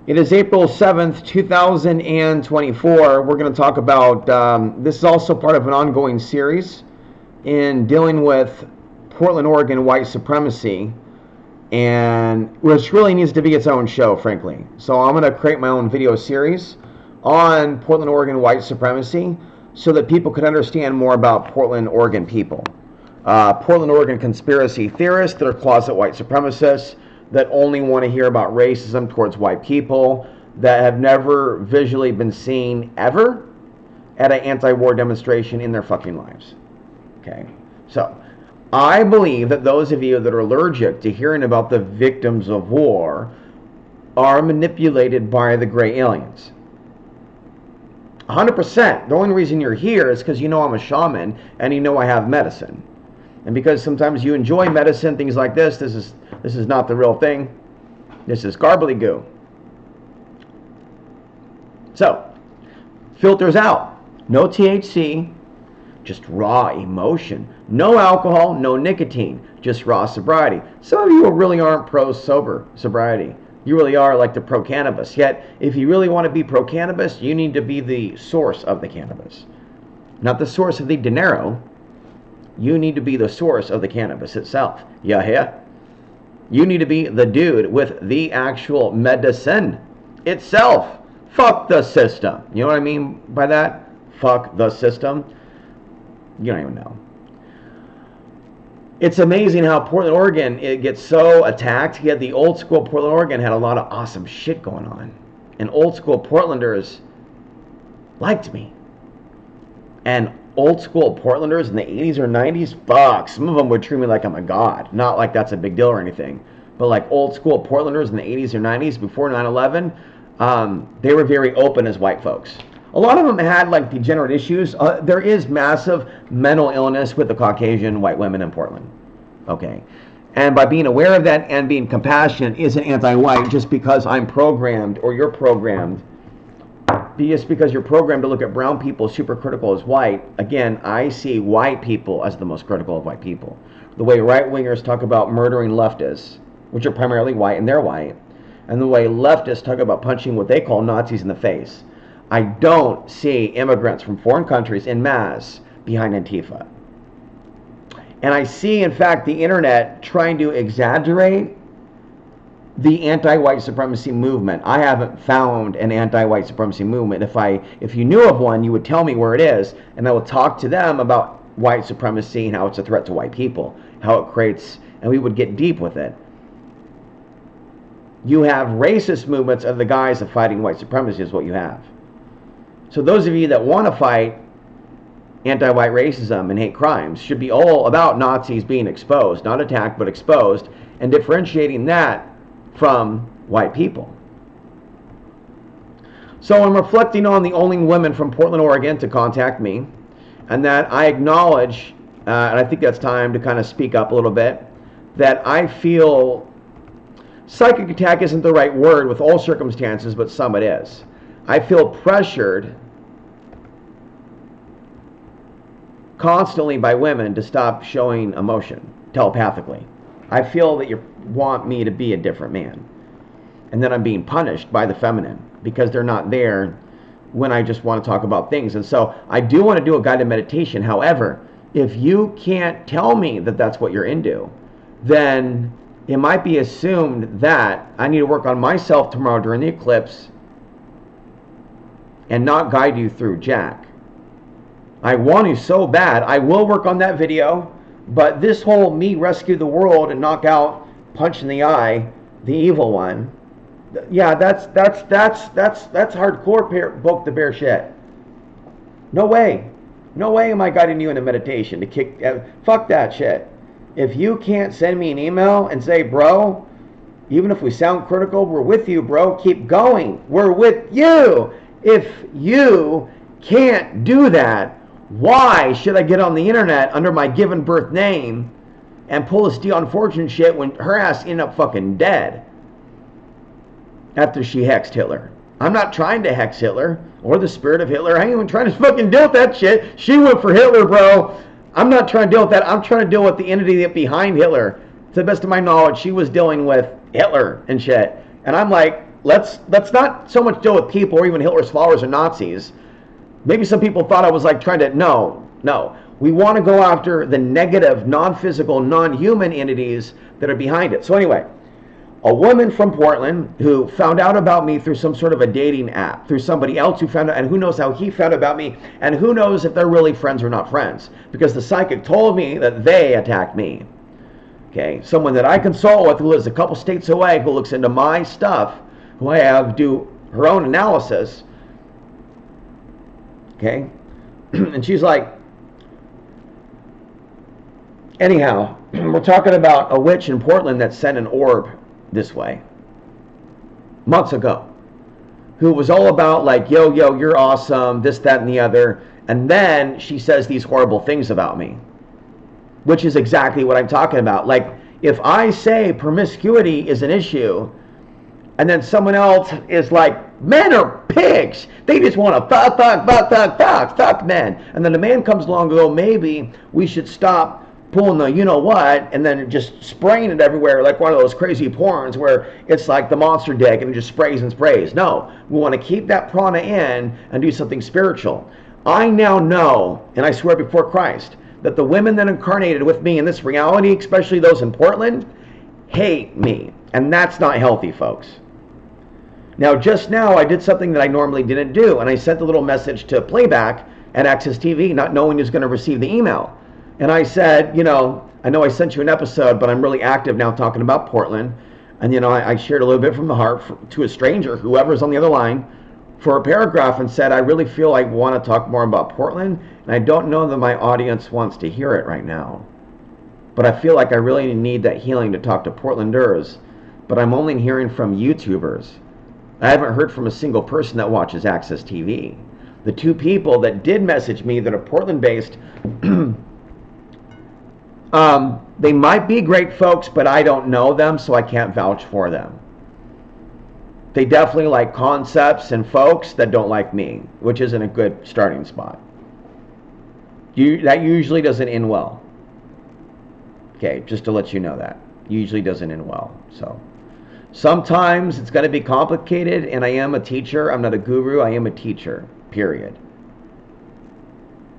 It is April 7th, 2024. We're going to talk about, this is also part of an ongoing series in dealing with Portland, Oregon white supremacy, and which really needs to be its own show, frankly. So I'm going to create my own video series on Portland, Oregon white supremacy so that people can understand more about Portland, Oregon people. Portland, Oregon conspiracy theorists that are closet white supremacists that only want to hear about racism towards white people, that have never visually been seen ever at an anti-war demonstration in their fucking lives. Okay, so I believe that those of you that are allergic to hearing about the victims of war are manipulated by the gray aliens. 100%. The only reason you're here is because you know I'm a shaman and you know I have medicine. And because sometimes you enjoy medicine, things like this is not the real thing. This is garbly-goo. So, filters out. No THC, just raw emotion. No alcohol, no nicotine, just raw sobriety. Some of you really aren't pro-sobriety. You really are like the pro-cannabis. Yet, if you really want to be pro-cannabis, you need to be the source of the cannabis. Not the source of the dinero. You need to be the source of the cannabis itself. Yeah. You need to be the dude with the actual medicine itself. Fuck the system. You know what I mean by that? Fuck the system. You don't even know. It's amazing how Portland, Oregon, it gets so attacked. Yet the old school Portland, Oregon had a lot of awesome shit going on. And old school Portlanders liked me. And old school Portlanders in the 80s or 90s, fuck, some of them would treat me like I'm a god. Not like that's a big deal or anything. But like old school Portlanders in the 80s or 90s before 9/11, they were very open as white folks. A lot of them had like degenerate issues. There is massive mental illness with the Caucasian white women in Portland. Okay. And by being aware of that and being compassionate isn't anti-white just because I'm programmed or you're programmed. Just because you're programmed to look at brown people super critical as white, again, I see white people as the most critical of white people. The way right-wingers talk about murdering leftists, which are primarily white and they're white, and the way leftists talk about punching what they call Nazis in the face. I don't see immigrants from foreign countries en masse behind Antifa. And I see, in fact, the internet trying to exaggerate the anti-white supremacy movement. I haven't found an anti-white supremacy movement. If you knew of one, you would tell me where it is, and I will talk to them about white supremacy and how it's a threat to white people, how it creates, and we would get deep with it. You have racist movements of the guise of fighting white supremacy is what you have. So those of you that want to fight anti-white racism and hate crimes should be all about Nazis being exposed, not attacked, but exposed, and differentiating that from white people. So I'm reflecting on the only women from Portland, Oregon to contact me, and that I acknowledge, and I think that's time to kind of speak up a little bit, that I feel psychic attack isn't the right word with all circumstances, but some it is. I feel pressured constantly by women to stop showing emotion telepathically. I feel that you want me to be a different man. And then I'm being punished by the feminine because they're not there when I just want to talk about things. And so I do want to do a guided meditation. However, if you can't tell me that that's what you're into, then it might be assumed that I need to work on myself tomorrow during the eclipse and not guide you through Jack. I want to so bad. I will work on that video. But this whole me rescue the world and knock out, punch in the eye, the evil one, yeah, that's hardcore poke the bear shit. No way am I guiding you into meditation to kick. Fuck that shit. If you can't send me an email and say, bro, even if we sound critical, we're with you, bro. Keep going. We're with you. If you can't do that, why should I get on the internet under my given birth name and pull this Dion Fortune shit when her ass ended up fucking dead after she hexed Hitler? I'm not trying to hex Hitler or the spirit of Hitler. I ain't even trying to fucking deal with that shit. She went for Hitler, bro. I'm not trying to deal with that. I'm trying to deal with the entity behind Hitler. To the best of my knowledge, she was dealing with Hitler and shit. And I'm like, let's not so much deal with people or even Hitler's followers or Nazis. Maybe some people thought I was like trying to, no. We want to go after the negative, non-physical, non-human entities that are behind it. So anyway, a woman from Portland who found out about me through some sort of a dating app, through somebody else who found out, and who knows how he found out about me, and who knows if they're really friends or not friends, because the psychic told me that they attacked me. Okay, someone that I consult with who lives a couple states away, who looks into my stuff, who I have do her own analysis. Okay, and she's like, anyhow, we're talking about a witch in Portland that sent an orb this way months ago, who was all about like, yo, you're awesome, this, that, and the other. And then she says these horrible things about me, which is exactly what I'm talking about. Like, if I say promiscuity is an issue, and then someone else is like, men are pigs, they just want to fuck men. And then the man comes along and goes, maybe we should stop pulling the you-know-what, and then just spraying it everywhere like one of those crazy porns where it's like the monster dick and it just sprays and sprays. No, we want to keep that prana in and do something spiritual. I now know, and I swear before Christ, that the women that incarnated with me in this reality, especially those in Portland, hate me. And that's not healthy, folks. Now, just now, I did something that I normally didn't do, and I sent a little message to Playback at Access TV, not knowing who's going to receive the email. And I said, I know I sent you an episode, but I'm really active now talking about Portland. And, I shared a little bit from the heart to a stranger, whoever's on the other line, for a paragraph, and said, I really feel I want to talk more about Portland, and I don't know that my audience wants to hear it right now. But I feel like I really need that healing to talk to Portlanders, but I'm only hearing from YouTubers. I haven't heard from a single person that watches Access TV. The two people that did message me that are Portland-based, they might be great folks, but I don't know them, so I can't vouch for them. They definitely like concepts and folks that don't like me, which isn't a good starting spot. That usually doesn't end well. Okay, just to let you know that. Usually doesn't end well. So sometimes it's going to be complicated, and I am a teacher. I'm not a guru. I am a teacher, period.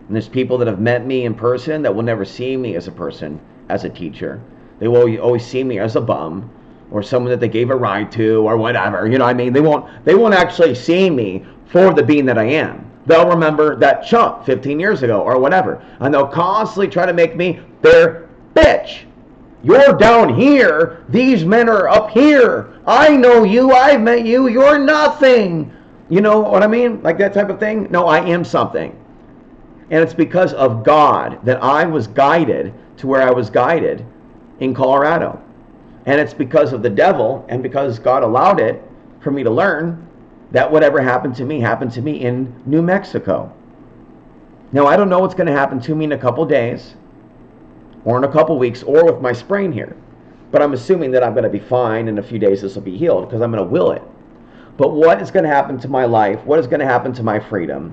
And there's people that have met me in person that will never see me as a person, as a teacher. They will always see me as a bum, or someone that they gave a ride to, or whatever. You know what I mean? They won't actually see me for the being that I am. They'll remember that chump 15 years ago, or whatever. And they'll constantly try to make me their bitch. You're down here. These men are up here. I know you. I've met you. You're nothing. You know what I mean? Like that type of thing? No, I am something. And it's because of God that I was guided to where I was guided in Colorado. And it's because of the devil, and because God allowed it for me to learn that whatever happened to me in New Mexico. Now, I don't know what's going to happen to me in a couple days, or in a couple weeks, or with my sprain here. But I'm assuming that I'm going to be fine. In a few days this will be healed, because I'm going to will it. But what is going to happen to my life? What is going to happen to my freedom?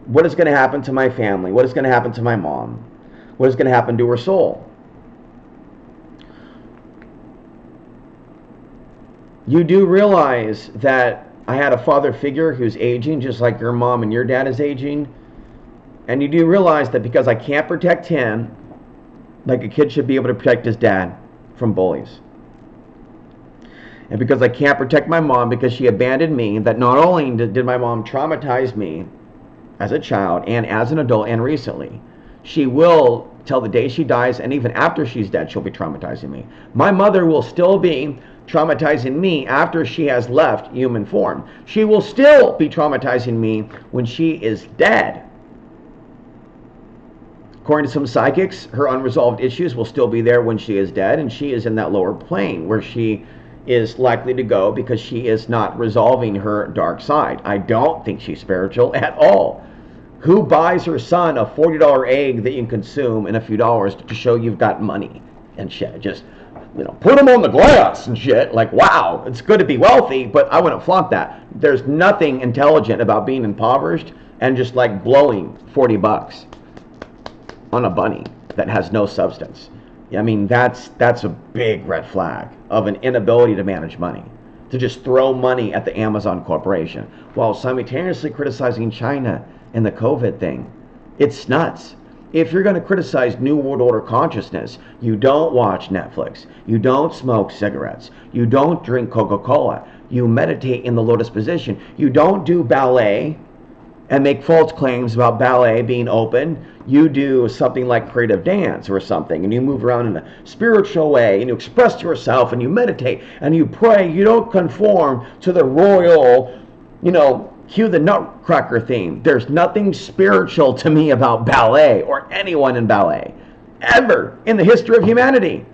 What is going to happen to my family? What is going to happen to my mom? What is going to happen to her soul? You do realize that I had a father figure who's aging, just like your mom and your dad is aging. And you do realize that because I can't protect him, like a kid should be able to protect his dad from bullies. And because I can't protect my mom because she abandoned me, that not only did my mom traumatize me as a child and as an adult and recently, she will, till the day she dies, and even after she's dead, she'll be traumatizing me. My mother will still be traumatizing me after she has left human form. She will still be traumatizing me when she is dead. According to some psychics, her unresolved issues will still be there when she is dead, and she is in that lower plane where she is likely to go because she is not resolving her dark side. I don't think she's spiritual at all. Who buys her son a $40 egg that you can consume in a few dollars to show you've got money and shit? Just, put them on the glass and shit. Like, wow, it's good to be wealthy, but I wouldn't flaunt that. There's nothing intelligent about being impoverished and just like blowing $40 on a bunny that has no substance. I mean, that's a big red flag of an inability to manage money. to just throw money at the Amazon corporation while simultaneously criticizing China and the COVID thing. It's nuts. If you're going to criticize New World Order consciousness, you don't watch Netflix, you don't smoke cigarettes, you don't drink Coca-Cola, you meditate in the lotus position, you don't do ballet and make false claims about ballet being open. You do something like creative dance or something, and you move around in a spiritual way, and you express yourself, and you meditate, and you pray. You don't conform to the royal, cue the Nutcracker theme. There's nothing spiritual to me about ballet or anyone in ballet, ever in the history of humanity.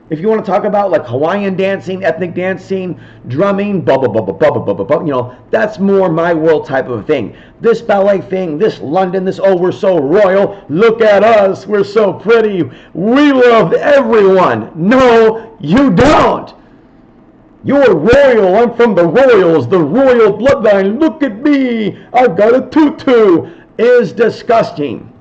If you want to talk about like Hawaiian dancing, ethnic dancing, drumming, that's more my world type of thing. This ballet thing, this London, we're so royal, look at us, we're so pretty, we love everyone. No, you don't. You're royal, I'm from the royals, the royal bloodline, look at me, I've got a tutu, is disgusting.